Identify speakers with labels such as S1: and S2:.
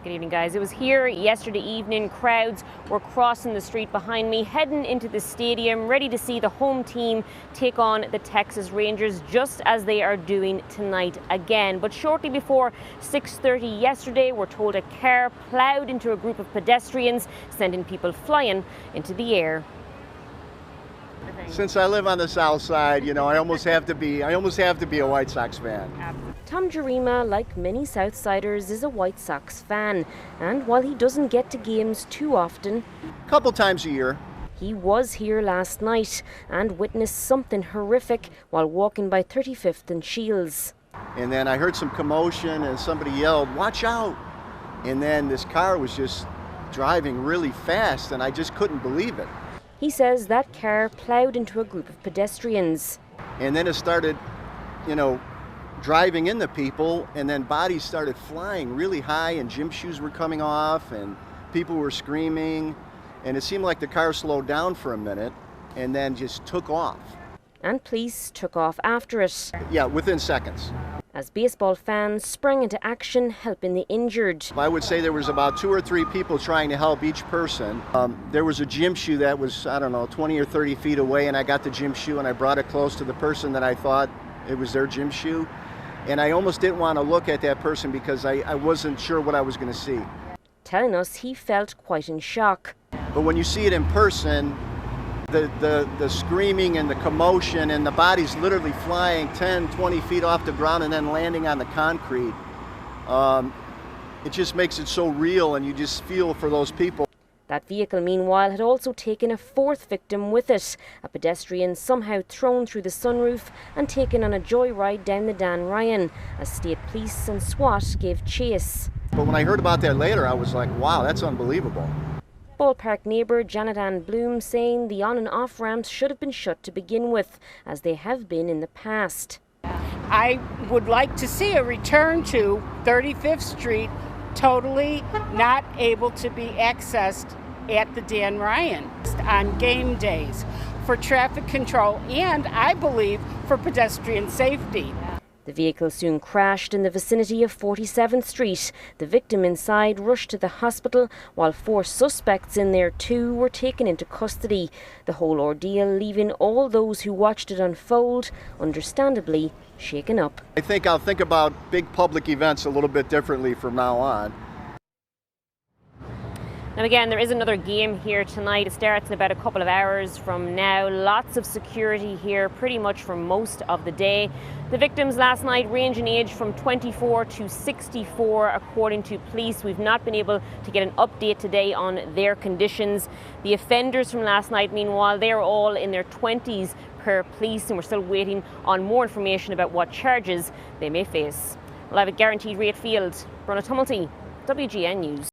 S1: Good evening, guys. It was here yesterday evening. Crowds were crossing the street behind me, heading into the stadium, ready to see the home team take on the Texas Rangers, just as they are doing tonight again. But shortly before 6:30 yesterday, we're told a car ploughed into a group of pedestrians, sending people flying into the air.
S2: Since I live on the south side, I almost have to be a White Sox fan.
S1: Tom Jarima, like many Southsiders, is a White Sox fan, and while he doesn't get to games too often,
S2: A couple times a year.
S1: he was here last night and witnessed something horrific while walking by 35th and Shields.
S2: And then I heard some commotion and somebody yelled, "Watch out!" And then this car was just driving really fast and I just couldn't believe it.
S1: He says that car ploughed into a group of pedestrians.
S2: And then it started, driving into people, and then bodies started flying really high and gym shoes were coming off and people were screaming. And it seemed like the car slowed down for a minute and then just took off.
S1: And police took off after it,
S2: Yeah, within seconds.
S1: as baseball fans sprang into action helping the injured.
S2: I would say there was about 2 or 3 people trying to help each person. There was a gym shoe that was, 20 or 30 feet away, and I got the gym shoe and I brought it close to the person that I thought it was their gym shoe. And I almost didn't want to look at that person because I wasn't sure what I was going to see.
S1: Telling us he felt quite in shock.
S2: But when you see it in person, the screaming and the commotion and the bodies literally flying 10, 20 feet off the ground and then landing on the concrete, it just makes it so real, and you just feel for those people.
S1: That vehicle, meanwhile, had also taken a fourth victim with it, a pedestrian somehow thrown through the sunroof and taken on a joyride down the Dan Ryan, as state police and SWAT gave chase.
S2: But when I heard about that later, I was like, wow, that's unbelievable.
S1: Ballpark neighbour Janet Ann Bloom saying the on and off ramps should have been shut to begin with, as they have been in the past.
S3: I would like to see a return to 35th Street, totally not able to be accessed at the Dan Ryan on game days for traffic control and, I believe, for pedestrian safety.
S1: The vehicle soon crashed in the vicinity of 47th Street. The victim inside rushed to the hospital, while 4 suspects in there too were taken into custody. The whole ordeal leaving all those who watched it unfold, understandably, shaken up.
S2: I think I'll think about big public events a little bit differently from now on.
S1: Now again, there is another game here tonight. It starts in about a couple of hours from now. Lots of security here pretty much for most of the day. The victims last night range in age from 24 to 64 according to police. We've not been able to get an update today on their conditions. The offenders from last night, meanwhile, they're all in their 20s per police, and we're still waiting on more information about what charges they may face. Well, I have a guaranteed rate field. Bronagh Tumulty, WGN News.